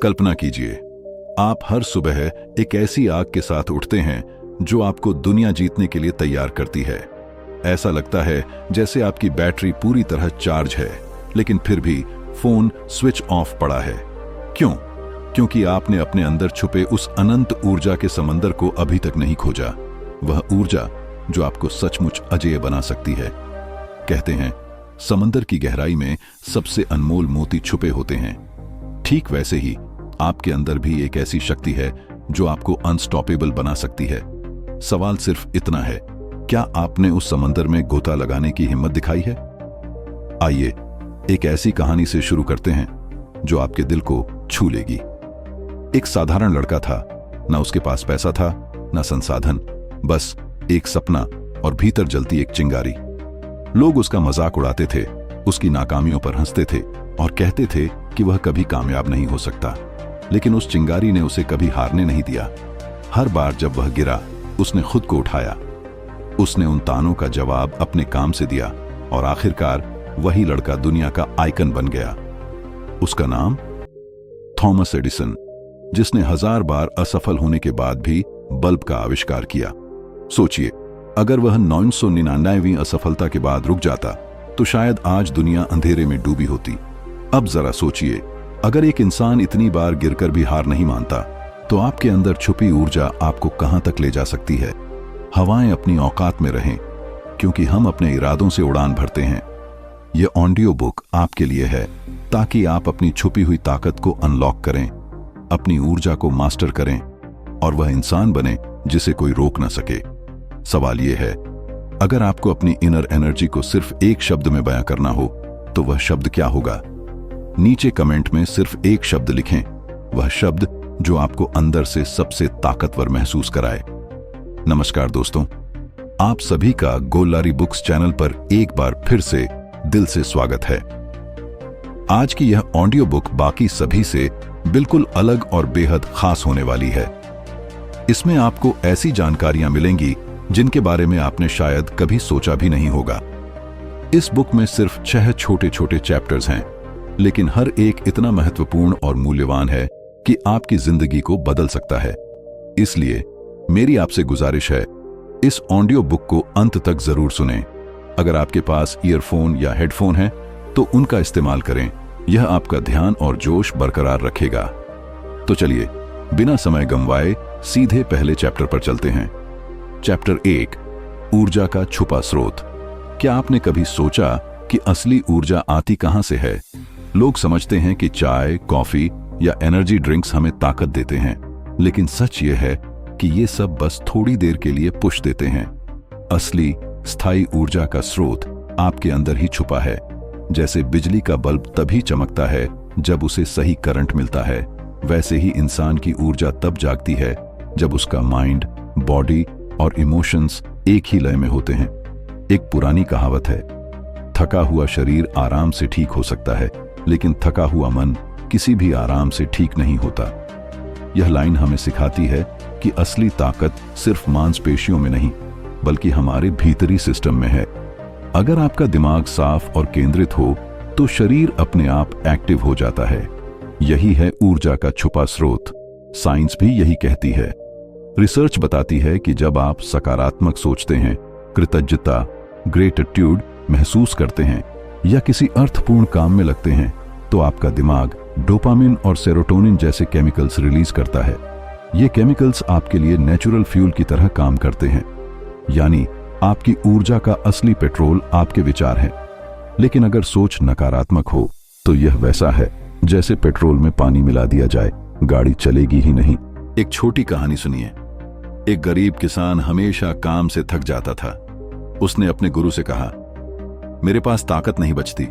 कल्पना कीजिए, आप हर सुबह एक ऐसी आग के साथ उठते हैं जो आपको दुनिया जीतने के लिए तैयार करती है। ऐसा लगता है जैसे आपकी बैटरी पूरी तरह चार्ज है, लेकिन फिर भी फोन स्विच ऑफ पड़ा है। क्यों? क्योंकि आपने अपने अंदर छुपे उस अनंत ऊर्जा के समंदर को अभी तक नहीं खोजा। वह ऊर्जा जो आपको सचमुच अजेय बना सकती है। कहते हैं समंदर की गहराई में सबसे अनमोल मोती छुपे होते हैं। ठीक वैसे ही आपके अंदर भी एक ऐसी शक्ति है जो आपको अनस्टॉपेबल बना सकती है। सवाल सिर्फ इतना है, क्या आपने उस समंदर में गोता लगाने की हिम्मत दिखाई है? आइए एक ऐसी कहानी से शुरू करते हैं जो आपके दिल को छू लेगी। एक साधारण लड़का था, ना उसके पास पैसा था, ना संसाधन, बस एक सपना और भीतर जलती एक चिंगारी। लोग उसका मजाक उड़ाते थे, उसकी नाकामियों पर हंसते थे और कहते थे कि वह कभी कामयाब नहीं हो सकता। लेकिन उस चिंगारी ने उसे कभी हारने नहीं दिया। हर बार जब वह गिरा, उसने खुद को उठाया। उसने उन तानों का जवाब अपने काम से दिया और आखिरकार वही लड़का दुनिया का आइकन बन गया। उसका नाम थॉमस एडिसन, जिसने 1000 बार असफल होने के बाद भी बल्ब का आविष्कार किया। सोचिए, अगर वह 999वीं असफलता के बाद रुक जाता तो शायद आज दुनिया अंधेरे में डूबी होती। अब जरा सोचिए, अगर एक इंसान इतनी बार गिरकर भी हार नहीं मानता तो आपके अंदर छुपी ऊर्जा आपको कहां तक ले जा सकती है। हवाएं अपनी औकात में रहें, क्योंकि हम अपने इरादों से उड़ान भरते हैं। यह ऑडियो बुक आपके लिए है ताकि आप अपनी छुपी हुई ताकत को अनलॉक करें, अपनी ऊर्जा को मास्टर करें और वह इंसान बने जिसे कोई रोक ना सके। सवाल यह है, अगर आपको अपनी इनर एनर्जी को सिर्फ एक शब्द में बयां करना हो तो वह शब्द क्या होगा? नीचे कमेंट में सिर्फ एक शब्द लिखें, वह शब्द जो आपको अंदर से सबसे ताकतवर महसूस कराए। नमस्कार दोस्तों, आप सभी का गोल्लारी बुक्स चैनल पर एक बार फिर से दिल से स्वागत है। आज की यह ऑडियो बुक बाकी सभी से बिल्कुल अलग और बेहद खास होने वाली है। इसमें आपको ऐसी जानकारियां मिलेंगी जिनके बारे में आपने शायद कभी सोचा भी नहीं होगा। इस बुक में सिर्फ 6 छोटे छोटे चैप्टर्स हैं, लेकिन हर एक इतना महत्वपूर्ण और मूल्यवान है कि आपकी जिंदगी को बदल सकता है। इसलिए मेरी आपसे गुजारिश है, इस ऑडियो बुक को अंत तक जरूर सुनें। अगर आपके पास ईयरफोन या हेडफोन है तो उनका इस्तेमाल करें, यह आपका ध्यान और जोश बरकरार रखेगा। तो चलिए बिना समय गंवाए सीधे पहले चैप्टर पर चलते हैं। चैप्टर 1, ऊर्जा का छुपा स्रोत। क्या आपने कभी सोचा कि असली ऊर्जा आती कहां से है? लोग समझते हैं कि चाय, कॉफी या एनर्जी ड्रिंक्स हमें ताकत देते हैं, लेकिन सच यह है कि ये सब बस थोड़ी देर के लिए पुश देते हैं। असली स्थायी ऊर्जा का स्रोत आपके अंदर ही छुपा है। जैसे बिजली का बल्ब तभी चमकता है जब उसे सही करंट मिलता है, वैसे ही इंसान की ऊर्जा तब जागती है जब उसका माइंड, बॉडी और इमोशंस एक ही लय में होते हैं। एक पुरानी कहावत है, थका हुआ शरीर आराम से ठीक हो सकता है, लेकिन थका हुआ मन किसी भी आराम से ठीक नहीं होता। यह लाइन हमें सिखाती है कि असली ताकत सिर्फ मांसपेशियों में नहीं, बल्कि हमारे भीतरी सिस्टम में है। अगर आपका दिमाग साफ और केंद्रित हो तो शरीर अपने आप एक्टिव हो जाता है। यही है ऊर्जा का छुपा स्रोत। साइंस भी यही कहती है। रिसर्च बताती है कि जब आप सकारात्मक सोचते हैं, कृतज्ञता, ग्रेटिट्यूड महसूस करते हैं या किसी अर्थपूर्ण काम में लगते हैं, तो आपका दिमाग डोपामिन और सेरोटोनिन जैसे केमिकल्स रिलीज करता है। ये केमिकल्स आपके लिए नेचुरल फ्यूल की तरह काम करते हैं, यानी आपकी ऊर्जा का असली पेट्रोल आपके विचार हैं। लेकिन अगर सोच नकारात्मक हो तो यह वैसा है जैसे पेट्रोल में पानी मिला दिया जाए, गाड़ी चलेगी ही नहीं। एक छोटी कहानी सुनिए। एक गरीब किसान हमेशा काम से थक जाता था। उसने अपने गुरु से कहा, मेरे पास ताकत नहीं बचती।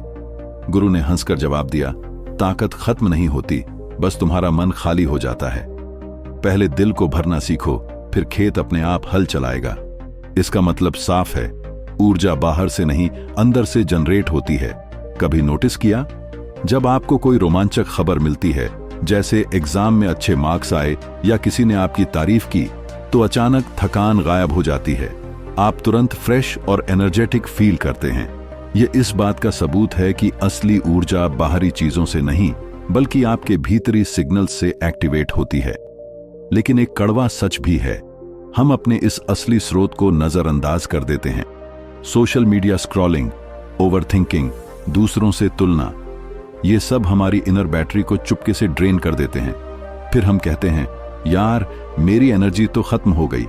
गुरु ने हंसकर जवाब दिया, ताकत खत्म नहीं होती, बस तुम्हारा मन खाली हो जाता है। पहले दिल को भरना सीखो, फिर खेत अपने आप हल चलाएगा। इसका मतलब साफ है, ऊर्जा बाहर से नहीं अंदर से जनरेट होती है। कभी नोटिस किया, जब आपको कोई रोमांचक खबर मिलती है, जैसे एग्जाम में अच्छे मार्क्स आए या किसी ने आपकी तारीफ की, तो अचानक थकान गायब हो जाती है। आप तुरंत फ्रेश और एनर्जेटिक फील करते हैं। यह इस बात का सबूत है कि असली ऊर्जा बाहरी चीजों से नहीं, बल्कि आपके भीतरी सिग्नल से एक्टिवेट होती है। लेकिन एक कड़वा सच भी है, हम अपने इस असली स्रोत को नजरअंदाज कर देते हैं। सोशल मीडिया स्क्रॉलिंग, ओवरथिंकिंग, दूसरों से तुलना, ये सब हमारी इनर बैटरी को चुपके से ड्रेन कर देते हैं। फिर हम कहते हैं, यार मेरी एनर्जी तो खत्म हो गई,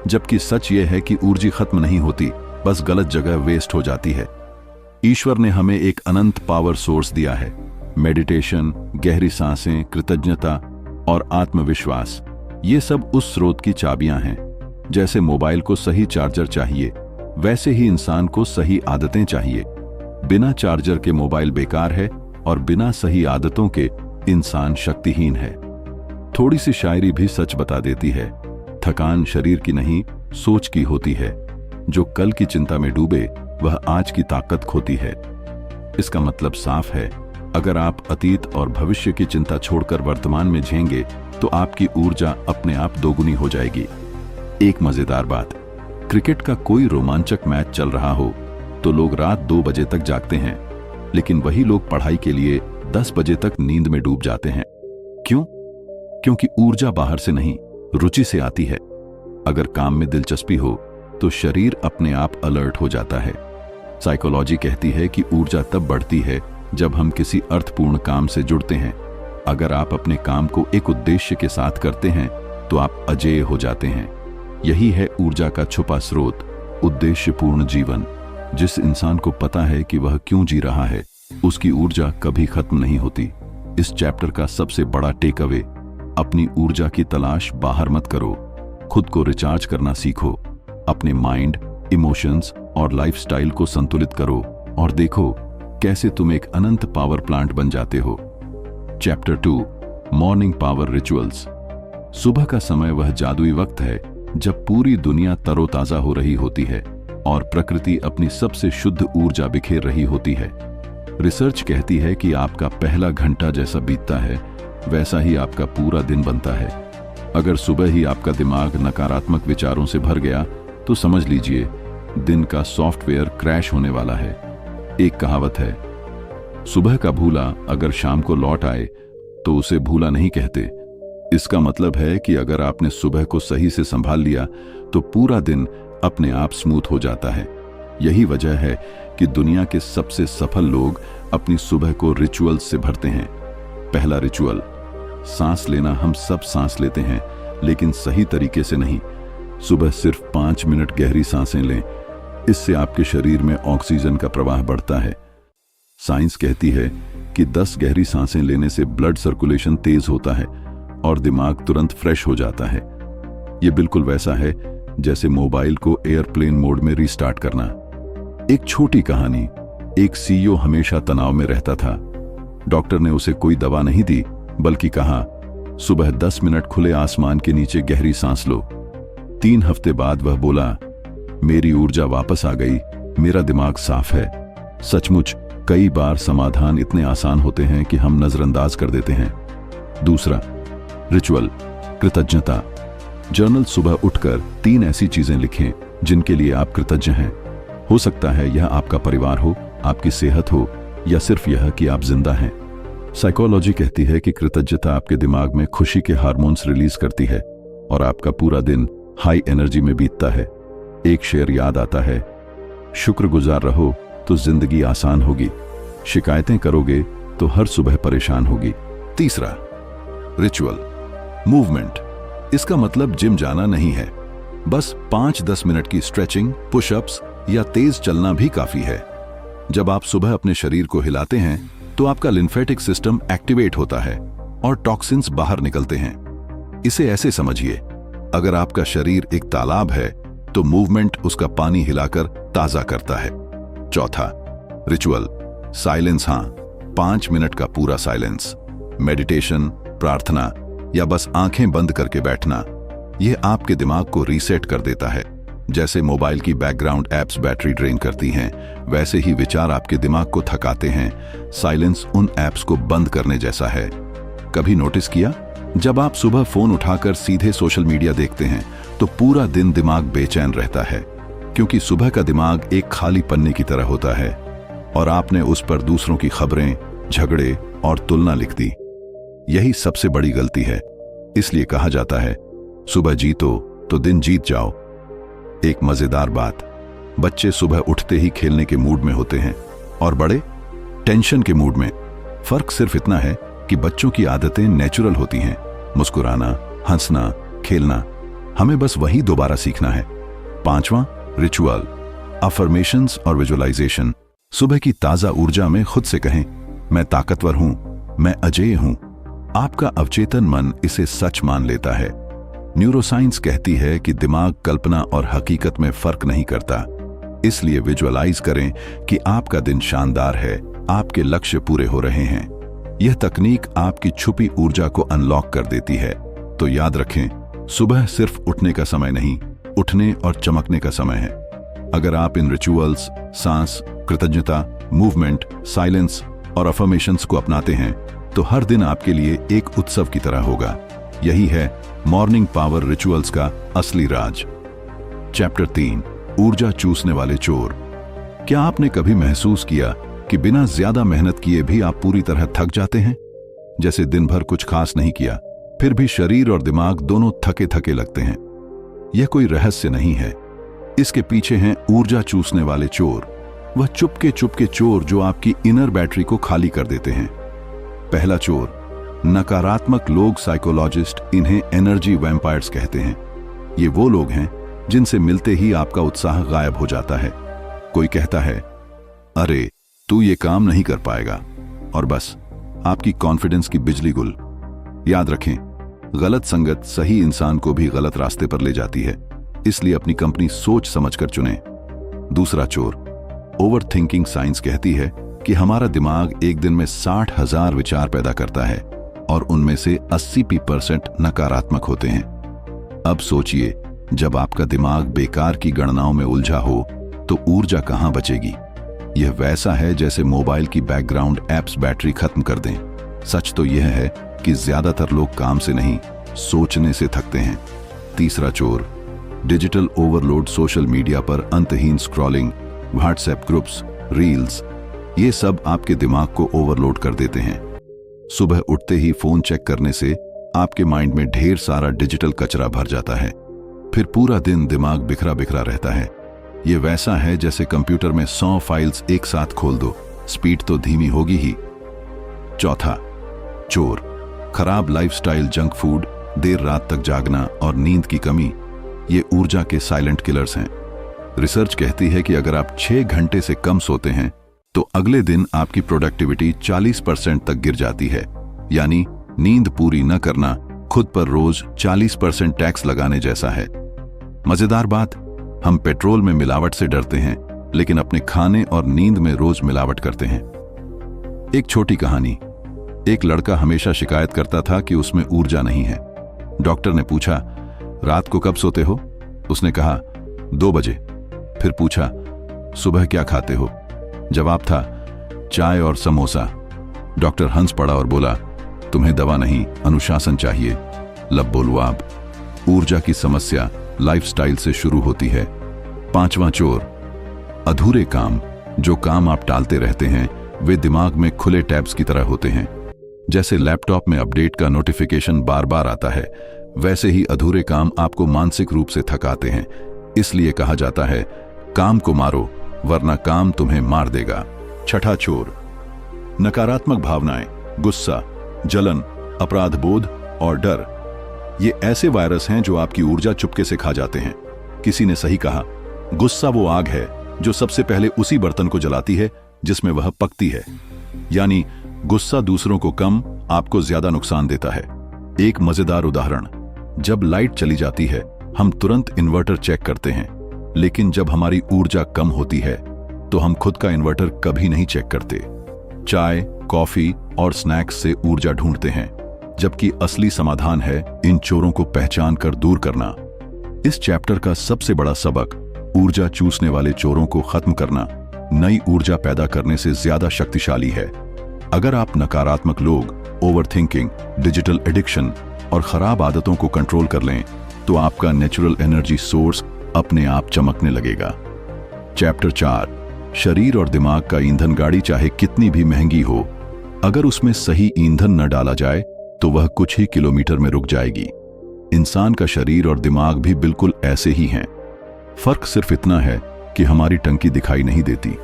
जबकि सच ये है कि ऊर्जा खत्म नहीं होती, बस गलत जगह वेस्ट हो जाती है। ईश्वर ने हमें एक अनंत पावर सोर्स दिया है। मेडिटेशन, गहरी सांसें, कृतज्ञता और आत्मविश्वास, ये सब उस स्रोत की चाबियां हैं। जैसे मोबाइल को सही चार्जर चाहिए, वैसे ही इंसान को सही आदतें चाहिए। बिना चार्जर के मोबाइल बेकार है और बिना सही आदतों के इंसान शक्तिहीन है। थोड़ी सी शायरी भी सच बता देती है, थकान शरीर की नहीं सोच की होती है। जो कल की चिंता में डूबे वह आज की ताकत खोती है। इसका मतलब साफ है, अगर आप अतीत और भविष्य की चिंता छोड़कर वर्तमान में झेंगे तो आपकी ऊर्जा अपने आप दोगुनी हो जाएगी। एक मजेदार बात, क्रिकेट का कोई रोमांचक मैच चल रहा हो तो लोग रात 2 बजे तक जागते हैं, लेकिन वही लोग पढ़ाई के लिए 10 बजे तक नींद में डूब जाते हैं। क्यों? क्योंकि ऊर्जा बाहर से नहीं, रुचि से आती है। अगर काम में दिलचस्पी हो तो शरीर अपने आप अलर्ट हो जाता है। साइकोलॉजी कहती है कि ऊर्जा तब बढ़ती है जब हम किसी अर्थपूर्ण काम से जुड़ते हैं। अगर आप अपने काम को एक उद्देश्य के साथ करते हैं तो आप अजेय हो जाते हैं। यही है ऊर्जा का छुपा स्रोत, उद्देश्यपूर्ण जीवन। जिस इंसान को पता है कि वह क्यों जी रहा है, उसकी ऊर्जा कभी खत्म नहीं होती। इस चैप्टर का सबसे बड़ा टेक अवे, अपनी ऊर्जा की तलाश बाहर मत करो, खुद को रिचार्ज करना सीखो। अपने माइंड, इमोशंस और लाइफस्टाइल को संतुलित करो और देखो कैसे तुम एक अनंत पावर प्लांट बन जाते हो। Chapter 2, morning power rituals. सुबह का समय वह जादुई वक्त है जब पूरी दुनिया तरोताजा हो रही होती है और प्रकृति अपनी सबसे शुद्ध ऊर्जा बिखेर रही होती है। रिसर्च कहती है कि आपका पहला घंटा जैसा बीतता है, वैसा ही आपका पूरा दिन बनता है। अगर सुबह ही आपका दिमाग नकारात्मक विचारों से भर गया तो समझ लीजिए दिन का सॉफ्टवेयर क्रैश होने वाला है। एक कहावत है, सुबह का भूला अगर शाम को लौट आए तो उसे भूला नहीं कहते। इसका मतलब है कि अगर आपने सुबह को सही से संभाल लिया तो पूरा दिन अपने आप स्मूथ हो जाता है। यही वजह है कि दुनिया के सबसे सफल लोग अपनी सुबह को रिचुअल्स से भरते हैं। पहला रिचुअल, सांस लेना। हम सब सांस लेते हैं लेकिन सही तरीके से नहीं। सुबह सिर्फ 5 मिनट गहरी सांसें लें, इससे आपके शरीर में ऑक्सीजन का प्रवाह बढ़ता है। साइंस कहती है कि 10 गहरी सांसें लेने से ब्लड सर्कुलेशन तेज होता है और दिमाग तुरंत फ्रेश हो जाता है। यह बिल्कुल वैसा है जैसे मोबाइल को एयरप्लेन मोड में रीस्टार्ट करना। एक छोटी कहानी, एक सीईओ हमेशा तनाव में रहता था। डॉक्टर ने उसे कोई दवा नहीं दी, बल्कि कहा, सुबह 10 मिनट खुले आसमान के नीचे गहरी सांस लो। 3 हफ्ते बाद वह बोला, मेरी ऊर्जा वापस आ गई, मेरा दिमाग साफ है। सचमुच कई बार समाधान इतने आसान होते हैं कि हम नजरअंदाज कर देते हैं। दूसरा रिचुअल, कृतज्ञता। जर्नल, सुबह उठकर 3 ऐसी चीजें लिखें जिनके लिए आप कृतज्ञ हैं। हो सकता है यह आपका परिवार हो, आपकी सेहत हो, या सिर्फ यह कि आप जिंदा हैं। साइकोलॉजी कहती है कि कृतज्ञता आपके दिमाग में खुशी के हार्मोन्स रिलीज करती है और आपका पूरा दिन हाई एनर्जी में बीतता है। एक शेर याद आता है, शुक्रगुजार रहो तो जिंदगी आसान होगी, शिकायतें करोगे तो हर सुबह परेशान होगी। तीसरा रिचुअल, मूवमेंट। इसका मतलब जिम जाना नहीं है, बस 5-10 मिनट की स्ट्रेचिंग, पुशअप्स या तेज चलना भी काफी है। जब आप सुबह अपने शरीर को हिलाते हैं तो आपका लिम्फेटिक सिस्टम एक्टिवेट होता है और टॉक्सिन्स बाहर निकलते हैं। इसे ऐसे समझिए, अगर आपका शरीर एक तालाब है तो मूवमेंट उसका पानी हिलाकर ताजा करता है। चौथा रिचुअल, साइलेंस। हाँ, 5 मिनट का पूरा साइलेंस, मेडिटेशन, प्रार्थना या बस आंखें बंद करके बैठना, यह आपके दिमाग को रीसेट कर देता है। जैसे मोबाइल की बैकग्राउंड एप्स बैटरी ड्रेन करती हैं, वैसे ही विचार आपके दिमाग को थकाते हैं। साइलेंस उन एप्स को बंद करने जैसा है। कभी नोटिस किया, जब आप सुबह फोन उठाकर सीधे सोशल मीडिया देखते हैं तो पूरा दिन दिमाग बेचैन रहता है, क्योंकि सुबह का दिमाग एक खाली पन्ने की तरह होता है और आपने उस पर दूसरों की खबरें, झगड़े और तुलना लिख दी। यही सबसे बड़ी गलती है। इसलिए कहा जाता है, सुबह जीतो तो दिन जीत जाओ। एक मजेदार बात, बच्चे सुबह उठते ही खेलने के मूड में होते हैं और बड़े टेंशन के मूड में। फर्क सिर्फ इतना है कि बच्चों की आदतें नेचुरल होती हैं, मुस्कुराना, हंसना, खेलना। हमें बस वही दोबारा सीखना है। 5वां, रिचुअल, अफर्मेशंस और विजुअलाइजेशन। सुबह की ताजा ऊर्जा में खुद से कहें, मैं ताकतवर हूं, मैं अजेय हूं। आपका अवचेतन मन इसे सच मान लेता है। न्यूरोसाइंस कहती है कि दिमाग कल्पना और हकीकत में फर्क नहीं करता। इसलिए विजुअलाइज करें कि आपका दिन शानदार है, आपके लक्ष्य पूरे हो रहे हैं। यह तकनीक आपकी छुपी ऊर्जा को अनलॉक कर देती है। तो याद रखें, सुबह सिर्फ उठने का समय नहीं, उठने और चमकने का समय है। अगर आप इन रिचुअल्स, सांस, कृतज्ञता, मूवमेंट, साइलेंस और अफर्मेशंस को अपनाते हैं तो हर दिन आपके लिए एक उत्सव की तरह होगा। यही है मॉर्निंग पावर रिचुअल्स का असली राज। चैप्टर 3, ऊर्जा चूसने वाले चोर। क्या आपने कभी महसूस किया कि बिना ज्यादा मेहनत किए भी आप पूरी तरह थक जाते हैं? जैसे दिन भर कुछ खास नहीं किया, फिर भी शरीर और दिमाग दोनों थके थके लगते हैं। यह कोई रहस्य नहीं है। इसके पीछे हैं ऊर्जा चूसने वाले चोर। वह चुपके चोर जो आपकी इनर बैटरी को खाली कर देते हैं। पहला चोर, नकारात्मक लोग। साइकोलॉजिस्ट इन्हें एनर्जी वैम्पायर्स कहते हैं। ये वो लोग हैं जिनसे मिलते ही आपका उत्साह गायब हो जाता है। कोई कहता है, अरे तू ये काम नहीं कर पाएगा, और बस आपकी कॉन्फिडेंस की बिजली गुल। याद रखें, गलत संगत सही इंसान को भी गलत रास्ते पर ले जाती है। इसलिए अपनी कंपनी सोच समझकर चुनें। दूसरा चोर, ओवर थिंकिंग। साइंस कहती है कि हमारा दिमाग एक दिन में 60,000 विचार पैदा करता है और उनमें से 80% नकारात्मक होते हैं। अब सोचिए, जब आपका दिमाग बेकार की गणनाओं में उलझा हो तो ऊर्जा कहां बचेगी? यह वैसा है जैसे मोबाइल की बैकग्राउंड एप्स बैटरी खत्म कर दें। सच तो यह है कि ज्यादातर लोग काम से नहीं, सोचने से थकते हैं। तीसरा चोर, डिजिटल ओवरलोड। सोशल मीडिया पर अंतहीन स्क्रॉलिंग, व्हाट्सएप ग्रुप्स, रील्स, ये सब आपके दिमाग को ओवरलोड कर देते हैं। सुबह उठते ही फोन चेक करने से आपके माइंड में ढेर सारा डिजिटल कचरा भर जाता है। फिर पूरा दिन दिमाग बिखरा बिखरा रहता है। ये वैसा है जैसे कंप्यूटर में 100 फाइल्स एक साथ खोल दो, स्पीड तो धीमी होगी ही। चौथा चोर, खराब लाइफस्टाइल। जंक फूड, देर रात तक जागना और नींद की कमी, ये ऊर्जा के साइलेंट किलर्स हैं। रिसर्च कहती है कि अगर आप 6 घंटे से कम सोते हैं तो अगले दिन आपकी प्रोडक्टिविटी 40% तक गिर जाती है। यानी नींद पूरी न करना खुद पर रोज 40% टैक्स लगाने जैसा है। मजेदार बात, हम पेट्रोल में मिलावट से डरते हैं, लेकिन अपने खाने और नींद में रोज मिलावट करते हैं। एक छोटी कहानी। एक लड़का हमेशा शिकायत करता था कि उसमें ऊर्जा नहीं है। डॉक्टर ने पूछा, रात को कब सोते हो? उसने कहा, 2 बजे। फिर पूछा, सुबह क्या खाते हो? जवाब था, चाय और समोसा। डॉक्टर हंस पड़ा और बोला, तुम्हें दवा नहीं, अनुशासन चाहिए। लब बोलो आप। ऊर्जा की समस्या लाइफस्टाइल से शुरू होती है। 5वां चोर, अधूरे काम। जो काम आप टालते रहते हैं वे दिमाग में खुले टैब्स की तरह होते हैं। जैसे लैपटॉप में अपडेट का नोटिफिकेशन बार बार आता है, वैसे ही अधूरे काम आपको मानसिक रूप से थकाते हैं। इसलिए कहा जाता है, काम को मारो वरना काम तुम्हें मार देगा। छठा चोर, नकारात्मक भावनाएं। गुस्सा, जलन, अपराध बोध और डर, ये ऐसे वायरस हैं जो आपकी ऊर्जा चुपके से खा जाते हैं। किसी ने सही कहा, गुस्सा वो आग है जो सबसे पहले उसी बर्तन को जलाती है जिसमें वह पकती है। यानी गुस्सा दूसरों को कम, आपको ज्यादा नुकसान देता है। एक मजेदार उदाहरण, जब लाइट चली जाती है हम तुरंत इन्वर्टर चेक करते हैं, लेकिन जब हमारी ऊर्जा कम होती है तो हम खुद का इन्वर्टर कभी नहीं चेक करते। चाय, कॉफी और स्नैक्स से ऊर्जा ढूंढते हैं, जबकि असली समाधान है इन चोरों को पहचान कर दूर करना। इस चैप्टर का सबसे बड़ा सबक ऊर्जा चूसने वाले चोरों को खत्म करना नई ऊर्जा पैदा करने से ज्यादा शक्तिशाली है। अगर आप नकारात्मक लोग, ओवरथिंकिंग, डिजिटल एडिक्शन और खराब आदतों को कंट्रोल कर लें तो आपका नेचुरल एनर्जी सोर्स अपने आप चमकने लगेगा। चैप्टर 4, शरीर और दिमाग का ईंधन। गाड़ी चाहे कितनी भी महंगी हो, अगर उसमें सही ईंधन न डाला जाए तो वह कुछ ही किलोमीटर में रुक जाएगी। इंसान का शरीर और दिमाग भी बिल्कुल ऐसे ही हैं। फर्क सिर्फ इतना है कि हमारी टंकी दिखाई नहीं देती,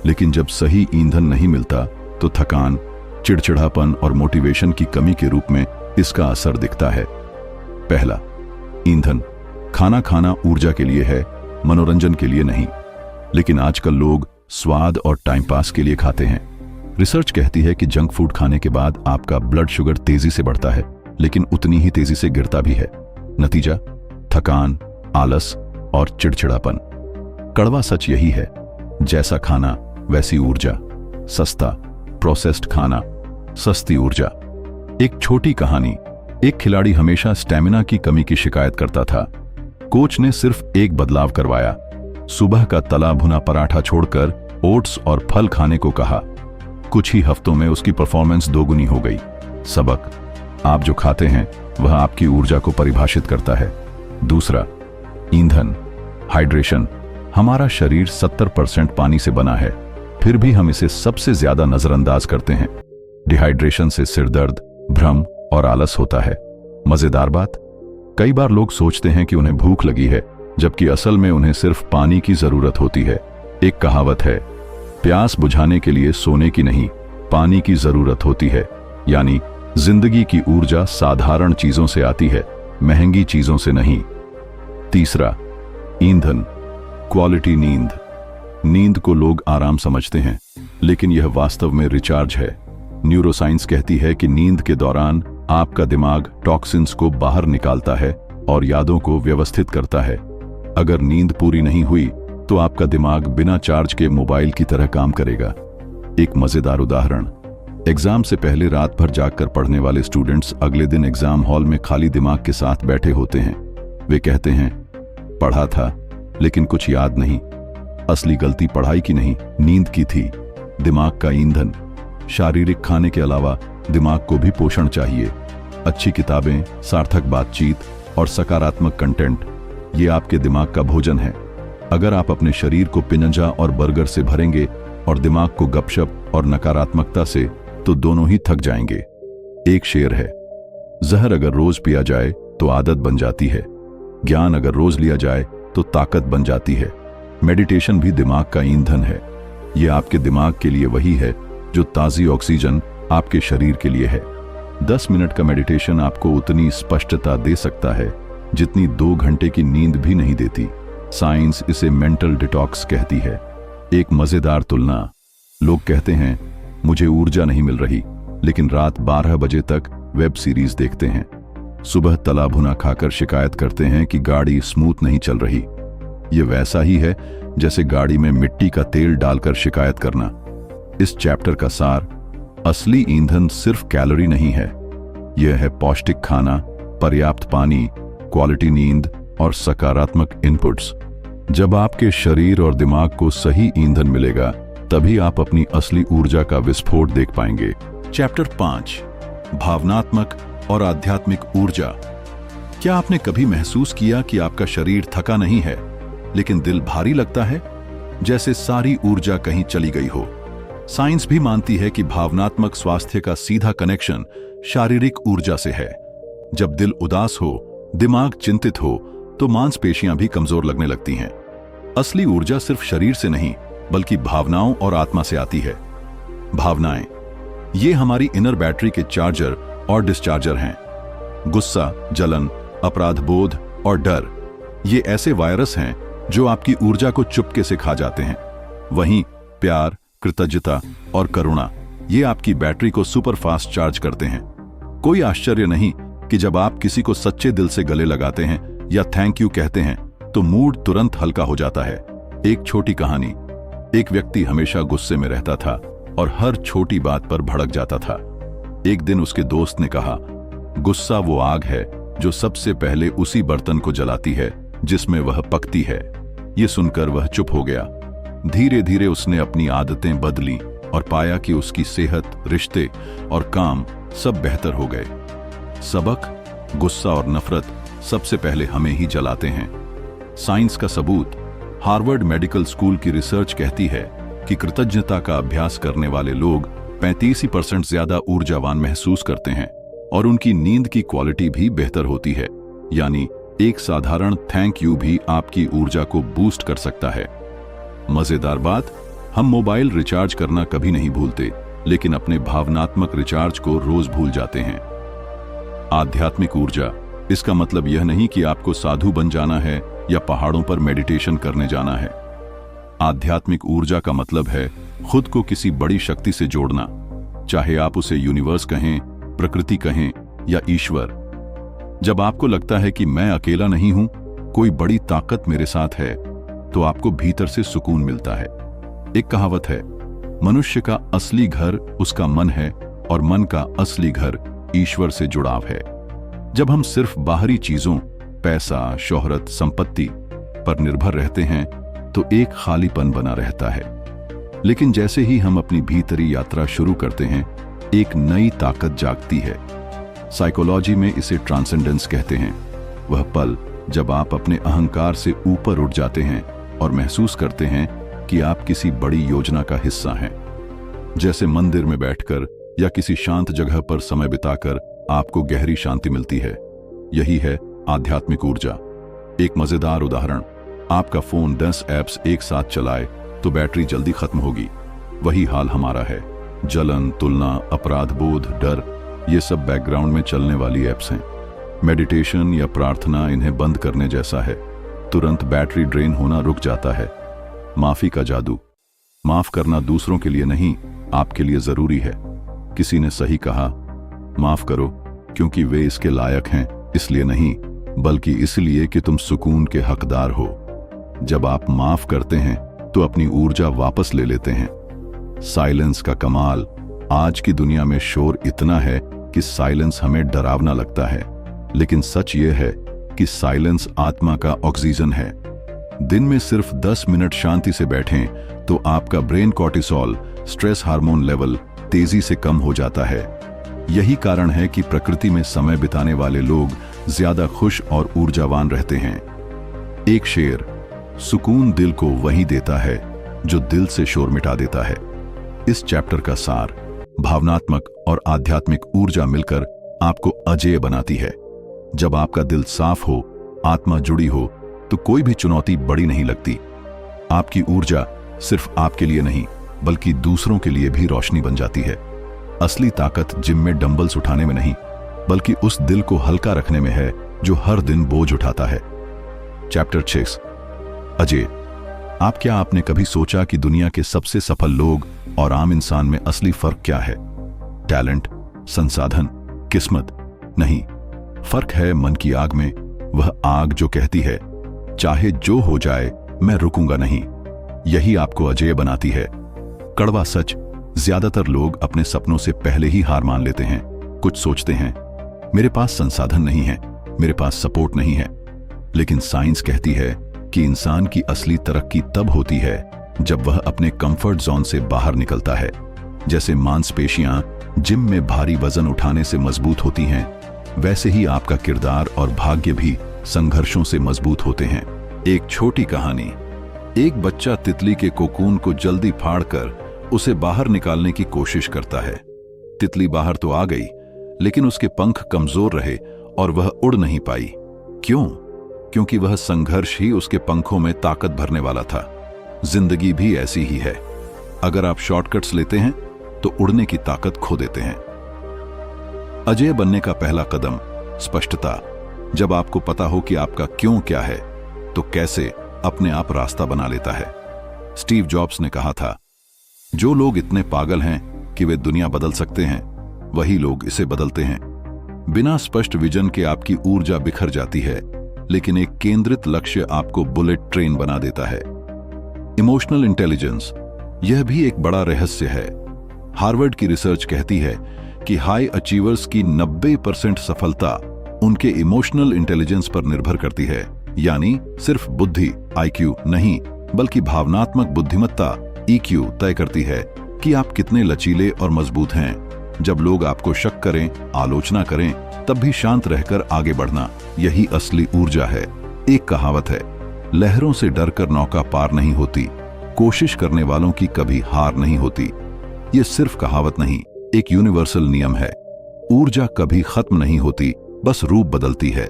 लेकिन जब सही ईंधन नहीं मिलता तो थकान, चिड़चिड़ापन और मोटिवेशन की कमी के रूप में इसका असर दिखता है। पहला, ईंधन। खाना खाना ऊर्जा के लिए है, मनोरंजन के लिए नहीं। लेकिन आजकल लोग स्वाद और टाइम पास के लिए खाते हैं। रिसर्च कहती है कि जंक फूड खाने के बाद आपका ब्लड शुगर तेजी से बढ़ता है, लेकिन उतनी ही तेजी से गिरता भी है। नतीजा, थकान, आलस और चिड़चिड़ापन। कड़वा सच यही है, जैसा खाना वैसी ऊर्जा। सस्ता प्रोसेस्ड खाना, सस्ती ऊर्जा। एक छोटी कहानी। एक खिलाड़ी हमेशा स्टैमिना की कमी की शिकायत करता था। कोच ने सिर्फ एक बदलाव करवाया, सुबह का तला भुना पराठा छोड़कर ओट्स और फल खाने को कहा। कुछ ही हफ्तों में उसकी परफॉर्मेंस दोगुनी हो गई। सबक, आप जो खाते हैं वह आपकी ऊर्जा को परिभाषित करता है। दूसरा, ईंधन, हाइड्रेशन। हमारा शरीर 70% पानी से बना है, फिर भी हम इसे सबसे ज्यादा नजरअंदाज करते हैं। डिहाइड्रेशन से सिरदर्द, भ्रम और आलस होता है। मजेदार बात, कई बार लोग सोचते हैं कि उन्हें भूख लगी है, जबकि असल में उन्हें सिर्फ पानी की जरूरत होती है। एक कहावत है, प्यास बुझाने के लिए सोने की नहीं, पानी की जरूरत होती है। यानी जिंदगी की ऊर्जा साधारण चीजों से आती है, महंगी चीजों से नहीं। तीसरा, ईंधन, क्वालिटी नींद। नींद को लोग आराम समझते हैं, लेकिन यह वास्तव में रिचार्ज है। न्यूरोसाइंस कहती है कि नींद के दौरान आपका दिमाग टॉक्सिन्स को बाहर निकालता है और यादों को व्यवस्थित करता है। अगर नींद पूरी नहीं हुई तो आपका दिमाग बिना चार्ज के मोबाइल की तरह काम करेगा। एक मजेदार उदाहरण, एग्जाम से पहले रात भर जागकर पढ़ने वाले स्टूडेंट्स अगले दिन एग्जाम हॉल में खाली दिमाग के साथ बैठे होते हैं। वे कहते हैं, पढ़ा था लेकिन कुछ याद नहीं। असली गलती पढ़ाई की नहीं, नींद की थी। दिमाग का ईंधन। शारीरिक खाने के अलावा दिमाग को भी पोषण चाहिए। अच्छी किताबें, सार्थक बातचीत और सकारात्मक कंटेंट, ये आपके दिमाग का भोजन है। अगर आप अपने शरीर को पिनजा और बर्गर से भरेंगे और दिमाग को गपशप और नकारात्मकता से, तो दोनों ही थक जाएंगे। एक शेर है, जहर अगर रोज पिया जाए तो आदत बन जाती है, ज्ञान अगर रोज लिया जाए तो ताकत बन जाती है। मेडिटेशन भी दिमाग का ईंधन है। यह आपके दिमाग के लिए वही है जो ताजी ऑक्सीजन आपके शरीर के लिए है। 10 मिनट का मेडिटेशन आपको उतनी स्पष्टता दे सकता है जितनी 2 घंटे की नींद भी नहीं देती। साइंस इसे मेंटल डिटॉक्स कहती है। एक मजेदार तुलना, लोग कहते हैं मुझे ऊर्जा नहीं मिल रही, लेकिन रात 12 बजे तक वेब सीरीज देखते हैं। सुबह तला भुना खाकर शिकायत करते हैं कि गाड़ी स्मूथ नहीं चल रही। यह वैसा ही है जैसे गाड़ी में मिट्टी का तेल डालकर शिकायत करना। इस चैप्टर का सार, असली ईंधन सिर्फ कैलोरी नहीं है, यह है पौष्टिक खाना, पर्याप्त पानी, क्वालिटी नींद और सकारात्मक इनपुट्स। जब आपके शरीर और दिमाग को सही ईंधन मिलेगा, तभी आप अपनी असली ऊर्जा का विस्फोट देख पाएंगे। चैप्टर 5, भावनात्मक और आध्यात्मिक ऊर्जा। क्या आपने कभी महसूस किया कि आपका शरीर थका नहीं है, लेकिन दिल भारी लगता है, जैसे सारी ऊर्जा कहीं चली गई हो? साइंस भी मानती है कि भावनात्मक स्वास्थ्य का सीधा कनेक्शन शारीरिक ऊर्जा से है। जब दिल उदास हो, दिमाग चिंतित हो, तो मांसपेशियां भी कमजोर लगने लगती हैं। असली ऊर्जा सिर्फ शरीर से नहीं, बल्कि भावनाओं और आत्मा से आती है। भावनाएं, ये हमारी इनर बैटरी के चार्जर और डिस्चार्जर हैं। गुस्सा, जलन, अपराध बोध और डर, ये ऐसे वायरस हैं जो आपकी ऊर्जा को चुपके से खा जाते हैं। वहीं प्यार, कृतज्ञता और करुणा, ये आपकी बैटरी को सुपर फास्ट चार्ज करते हैं। कोई आश्चर्य नहीं कि जब आप किसी को सच्चे दिल से गले लगाते हैं या थैंक यू कहते हैं, तो मूड तुरंत हल्का हो जाता है। एक छोटी कहानी, एक व्यक्ति हमेशा गुस्से में रहता था और हर छोटी बात पर भड़क जाता था। एक दिन उसके दोस्त ने कहा, गुस्सा वो आग है जो सबसे पहले उसी बर्तन को जलाती है जिसमें वह पकती है। ये सुनकर वह चुप हो गया। धीरे धीरे उसने अपनी आदतें बदली और पाया कि उसकी सेहत, रिश्ते और काम सब बेहतर हो गए। सबक, गुस्सा और नफरत सबसे पहले हमें ही जलाते हैं। साइंस का सबूत, हार्वर्ड मेडिकल स्कूल की रिसर्च कहती है कि कृतज्ञता का अभ्यास करने वाले लोग 35% ज्यादा ऊर्जावान महसूस करते हैं और उनकी नींद की क्वालिटी भी बेहतर होती है। यानी एक साधारण थैंक यू भी आपकी ऊर्जा को बूस्ट कर सकता है। मजेदार बात, हम मोबाइल रिचार्ज करना कभी नहीं भूलते, लेकिन अपने भावनात्मक रिचार्ज को रोज भूल जाते हैं। आध्यात्मिक ऊर्जा, इसका मतलब यह नहीं कि आपको साधु बन जाना है या पहाड़ों पर मेडिटेशन करने जाना है। आध्यात्मिक ऊर्जा का मतलब है खुद को किसी बड़ी शक्ति से जोड़ना, चाहे आप उसे यूनिवर्स कहें, प्रकृति कहें या ईश्वर। जब आपको लगता है कि मैं अकेला नहीं हूं, कोई बड़ी ताकत मेरे साथ है, तो आपको भीतर से सुकून मिलता है। एक कहावत है, मनुष्य का असली घर उसका मन है और मन का असली घर ईश्वर से जुड़ाव है। जब हम सिर्फ बाहरी चीजों, पैसा, शोहरत, संपत्ति पर निर्भर रहते हैं तो एक खालीपन बना रहता है। लेकिन जैसे ही हम अपनी भीतरी यात्रा शुरू करते हैं, एक नई ताकत जागती है। साइकोलॉजी में इसे ट्रांसेंडेंस कहते हैं। वह पल जब आप अपने अहंकार से ऊपर उठ जाते हैं और महसूस करते हैं कि आप किसी बड़ी योजना का हिस्सा हैं। जैसे मंदिर में बैठकर या किसी शांत जगह पर समय बिताकर आपको गहरी शांति मिलती है। यही है आध्यात्मिक ऊर्जा। एक मजेदार उदाहरण, आपका फोन 10 ऐप्स एक साथ चलाए तो बैटरी जल्दी खत्म होगी। वही हाल हमारा है। जलन, तुलना, अपराध बोध, डर, ये सब बैकग्राउंड में चलने वाली ऐप्स हैं। मेडिटेशन या प्रार्थना इन्हें बंद करने जैसा है। तुरंत बैटरी ड्रेन होना रुक जाता है। माफी का जादू, माफ करना दूसरों के लिए नहीं, आपके लिए जरूरी है। किसी ने सही कहा, माफ करो क्योंकि वे इसके लायक हैं, इसलिए नहीं, बल्कि इसलिए कि तुम सुकून के हकदार हो। जब आप माफ करते हैं तो अपनी ऊर्जा वापस ले लेते हैं। साइलेंस का कमाल, आज की दुनिया में शोर इतना है कि साइलेंस हमें डरावना लगता है, लेकिन सच ये है कि साइलेंस आत्मा का ऑक्सीजन है। दिन में सिर्फ 10 मिनट शांति से बैठें तो आपका brain cortisol, stress hormone level तेजी से कम हो जाता है। यही कारण है कि प्रकृति में समय बिताने वाले लोग ज्यादा खुश और ऊर्जावान रहते हैं। एक शेर, सुकून दिल को वही देता है जो दिल से शोर मिटा देता है। इस चैप्टर का सार, भावनात्मक और आध्यात्मिक ऊर्जा मिलकर आपको अजेय बनाती है। जब आपका दिल साफ हो, आत्मा जुड़ी हो, तो कोई भी चुनौती बड़ी नहीं लगती। आपकी ऊर्जा सिर्फ आपके लिए नहीं, बल्कि दूसरों के लिए भी रोशनी बन जाती है। असली ताकत जिम में डंबल्स उठाने में नहीं, बल्कि उस दिल को हल्का रखने में है जो हर दिन बोझ उठाता है। चैप्टर 6, अजय। आपने कभी सोचा कि दुनिया के सबसे सफल लोग और आम इंसान में असली फर्क क्या है? टैलेंट, संसाधन, किस्मत? नहीं, फर्क है मन की आग में। वह आग जो कहती है, चाहे जो हो जाए मैं रुकूंगा नहीं। यही आपको अजेय बनाती है। कड़वा सच, ज्यादातर लोग अपने सपनों से पहले ही हार मान लेते हैं। कुछ सोचते हैं, मेरे पास संसाधन नहीं है, मेरे पास सपोर्ट नहीं है। लेकिन साइंस कहती है कि इंसान की असली तरक्की तब होती है जब वह अपने कंफर्ट जोन से बाहर निकलता है। जैसे मांसपेशियां जिम में भारी वजन उठाने से मजबूत होती हैं, वैसे ही आपका किरदार और भाग्य भी संघर्षों से मजबूत होते हैं। एक छोटी कहानी। एक बच्चा तितली के कोकून को जल्दी फाड़कर उसे बाहर निकालने की कोशिश करता है। तितली बाहर तो आ गई, लेकिन उसके पंख कमजोर रहे और वह उड़ नहीं पाई। क्यों? क्योंकि वह संघर्ष ही उसके पंखों में ताकत भरने वाला था। जिंदगी भी ऐसी ही है। अगर आप शॉर्टकट्स लेते हैं तो उड़ने की ताकत खो देते हैं। अजेय बनने का पहला कदम, स्पष्टता। जब आपको पता हो कि आपका क्यों क्या है, तो कैसे अपने आप रास्ता बना लेता है। स्टीव जॉब्स ने कहा था, जो लोग इतने पागल हैं कि वे दुनिया बदल सकते हैं, वही लोग इसे बदलते हैं। बिना स्पष्ट विजन के आपकी ऊर्जा बिखर जाती है, लेकिन एक केंद्रित लक्ष्य आपको बुलेट ट्रेन बना देता है। इमोशनल इंटेलिजेंस, यह भी एक बड़ा रहस्य है। हार्वर्ड की रिसर्च कहती है कि हाई अचीवर्स की 90% सफलता उनके इमोशनल इंटेलिजेंस पर निर्भर करती है। यानी सिर्फ बुद्धि, IQ नहीं, बल्कि भावनात्मक बुद्धिमत्ता, EQ तय करती है कि आप कितने लचीले और मजबूत हैं। जब लोग आपको शक करें, आलोचना करें, तब भी शांत रहकर आगे बढ़ना, यही असली ऊर्जा है। एक कहावत है, लहरों से डरकर नौका पार नहीं होती, कोशिश करने वालों की कभी हार नहीं होती। ये सिर्फ कहावत नहीं, एक यूनिवर्सल नियम है। ऊर्जा कभी खत्म नहीं होती, बस रूप बदलती है।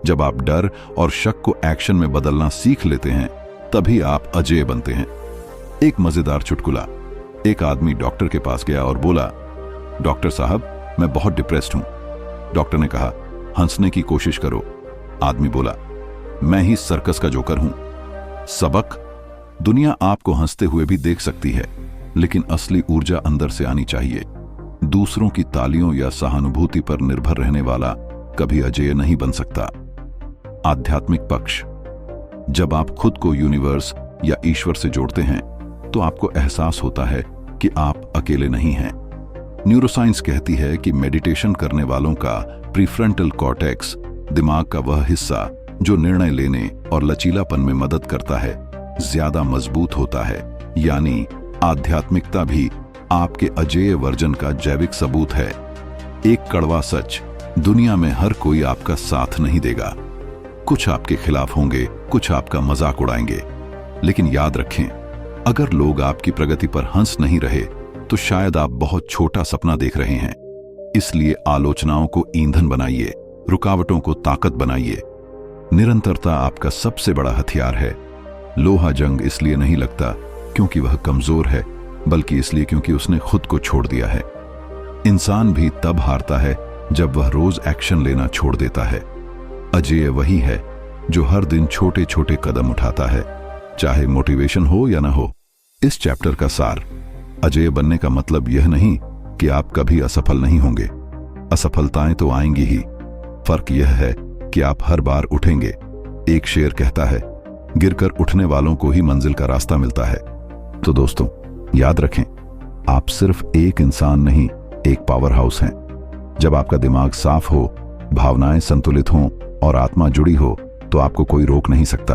जब आप डर और शक को एक्शन में बदलना सीख लेते हैं, तभी आप अजेय बनते हैं। एक मजेदार चुटकुला। एक आदमी डॉक्टर के पास गया और बोला, डॉक्टर साहब, मैं बहुत डिप्रेस्ड हूं। डॉक्टर ने कहा, हंसने की कोशिश करो। आदमी बोला, मैं ही सर्कस का जोकर हूं। सबक, दुनिया आपको हंसते हुए भी देख सकती है, लेकिन असली ऊर्जा अंदर से आनी चाहिए। दूसरों की तालियों या सहानुभूति पर निर्भर रहने वाला कभी अजेय नहीं बन सकता। आध्यात्मिक पक्ष। जब आप खुद को यूनिवर्स या ईश्वर से जोड़ते हैं, तो आपको एहसास होता है कि आप अकेले नहीं हैं। न्यूरोसाइंस कहती है कि मेडिटेशन करने वालों का प्रीफ्रंटल कॉर्टेक्स, दिमाग का वह हिस्सा जो निर्णय लेने और लचीलापन में मदद करता है, ज्यादा मजबूत होता है। यानी आध्यात्मिकता भी आपके अजेय वर्जन का जैविक सबूत है। एक कड़वा सच, दुनिया में हर कोई आपका साथ नहीं देगा। कुछ आपके खिलाफ होंगे, कुछ आपका मजाक उड़ाएंगे। लेकिन याद रखें, अगर लोग आपकी प्रगति पर हंस नहीं रहे, तो शायद आप बहुत छोटा सपना देख रहे हैं। इसलिए आलोचनाओं को ईंधन बनाइए, रुकावटों को ताकत बनाइए। निरंतरता आपका सबसे बड़ा हथियार है। लोहा जंग इसलिए नहीं लगता क्योंकि वह कमजोर है, बल्कि इसलिए क्योंकि उसने खुद को छोड़ दिया है। इंसान भी तब हारता है जब वह रोज एक्शन लेना छोड़ देता है। अजेय वही है जो हर दिन छोटे छोटे कदम उठाता है, चाहे मोटिवेशन हो या ना हो। इस चैप्टर का सार, अजेय बनने का मतलब यह नहीं कि आप कभी असफल नहीं होंगे। असफलताएं तो आएंगी ही, फर्क यह है कि आप हर बार उठेंगे। एक शेर कहता है, गिरकर उठने वालों को ही मंजिल का रास्ता मिलता है। तो दोस्तों, याद रखें, आप सिर्फ एक इंसान नहीं, एक पावर हाउस हैं। जब आपका दिमाग साफ हो, भावनाएं संतुलित हों और आत्मा जुड़ी हो, तो आपको कोई रोक नहीं सकता।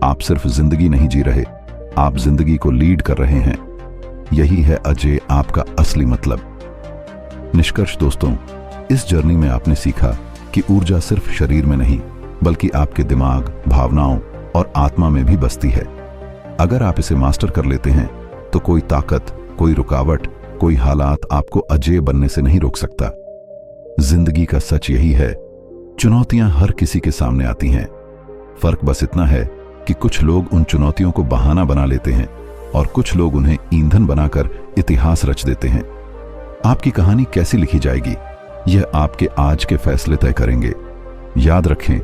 आप सिर्फ जिंदगी नहीं जी रहे, आप जिंदगी को लीड कर रहे हैं। यही है अजय आपका असली मतलब। निष्कर्ष दोस्तों, इस जर्नी में आपने सीखा कि ऊर्जा सिर्फ शरीर में नहीं, बल्कि आपके दिमाग, भावनाओं और आत्मा में भी बसती है। अगर आप इसे मास्टर कर लेते हैं, तो कोई ताकत, कोई रुकावट, कोई हालात आपको अजेय बनने से नहीं रोक सकता। जिंदगी का सच यही है, चुनौतियां हर किसी के सामने आती हैं। फर्क बस इतना है कि कुछ लोग उन चुनौतियों को बहाना बना लेते हैं और कुछ लोग उन्हें ईंधन बनाकर इतिहास रच देते हैं। आपकी कहानी कैसी लिखी जाएगी, यह आपके आज के फैसले तय करेंगे। याद रखें,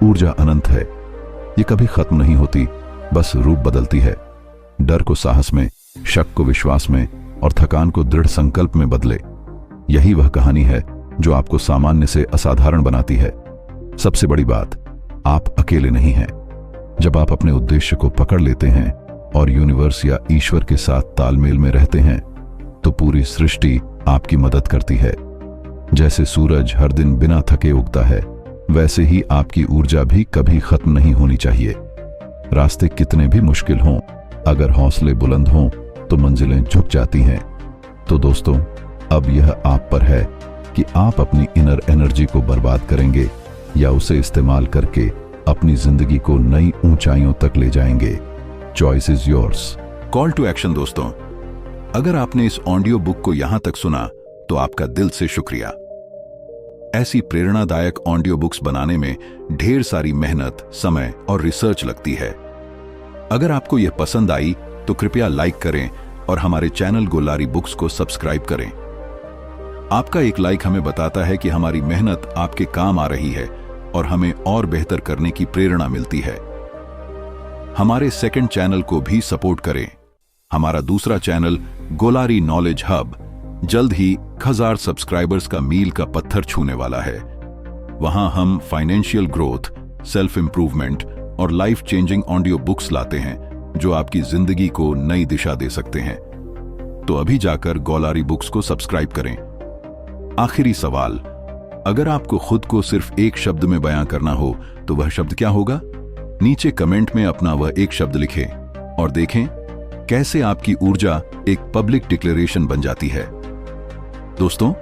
ऊर्जा अनंत है, ये कभी खत्म नहीं होती, बस रूप बदलती है। डर को साहस में, शक को विश्वास में और थकान को दृढ़ संकल्प में बदले। यही वह कहानी है जो आपको सामान्य से असाधारण बनाती है। सबसे बड़ी बात, आप अकेले नहीं हैं। जब आप अपने उद्देश्य को पकड़ लेते हैं और यूनिवर्स या ईश्वर के साथ तालमेल में रहते हैं, तो पूरी सृष्टि आपकी मदद करती है। जैसे सूरज हर दिन बिना थके उगता है, वैसे ही आपकी ऊर्जा भी कभी खत्म नहीं होनी चाहिए। रास्ते कितने भी मुश्किल हों, अगर हौसले बुलंद हों, तो मंजिलें झुक जाती हैं। तो दोस्तों, अब यह आप पर है कि आप अपनी इनर एनर्जी को बर्बाद करेंगे या उसे इस्तेमाल करके अपनी जिंदगी को नई ऊंचाइयों तक ले जाएंगे। Choice is yours. Call to action दोस्तों, अगर आपने इस ऑडियो बुक को यहां तक सुना, तो आपका दिल से शुक्रिया। ऐसी प्रेरणादायक ऑडियो बुक्स बनाने में ढेर सारी मेहनत, समय और रिसर्च लगती है। अगर आपको यह पसंद आई, तो कृपया लाइक करें और हमारे चैनल गोलारी बुक्स को सब्सक्राइब करें। आपका एक लाइक हमें बताता है कि हमारी मेहनत आपके काम आ रही है और हमें और बेहतर करने की प्रेरणा मिलती है। हमारे सेकंड चैनल को भी सपोर्ट करें। हमारा दूसरा चैनल गोलारी नॉलेज हब जल्द ही 1000 सब्सक्राइबर्स का मील का पत्थर छूने वाला है। वहां हम फाइनेंशियल ग्रोथ, सेल्फ इंप्रूवमेंट और लाइफ चेंजिंग ऑडियो बुक्स लाते हैं, जो आपकी जिंदगी को नई दिशा दे सकते हैं। तो अभी जाकर गोलारी बुक्स को सब्सक्राइब करें। आखिरी सवाल, अगर आपको खुद को सिर्फ एक शब्द में बयां करना हो, तो वह शब्द क्या होगा? नीचे कमेंट में अपना वह एक शब्द लिखें और देखें कैसे आपकी ऊर्जा एक पब्लिक डिक्लेरेशन बन जाती है। दोस्तों,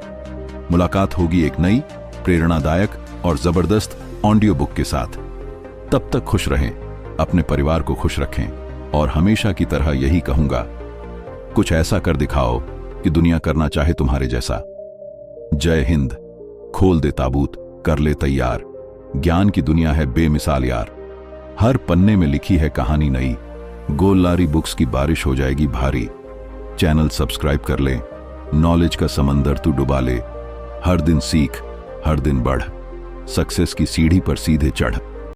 मुलाकात होगी एक नई, प्रेरणादायक और जबरदस्त ऑडियो बुक के साथ। तब तक खुश रहें, अपने परिवार को खुश रखें और हमेशा की तरह यही कहूंगा, कुछ ऐसा कर दिखाओ कि दुनिया करना चाहे तुम्हारे जैसा। जय हिंद। खोल दे ताबूत, कर ले तैयार। ज्ञान की दुनिया है बेमिसाल यार। हर पन्ने में लिखी है कहानी नई। गोललारी बुक्स की बारिश हो जाएगी भारी। चैनल सब्सक्राइब कर ले, नॉलेज का समंदर तू डुबा ले। हर दिन सीख, हर दिन बढ़, सक्सेस की सीढ़ी पर सीधे चढ़।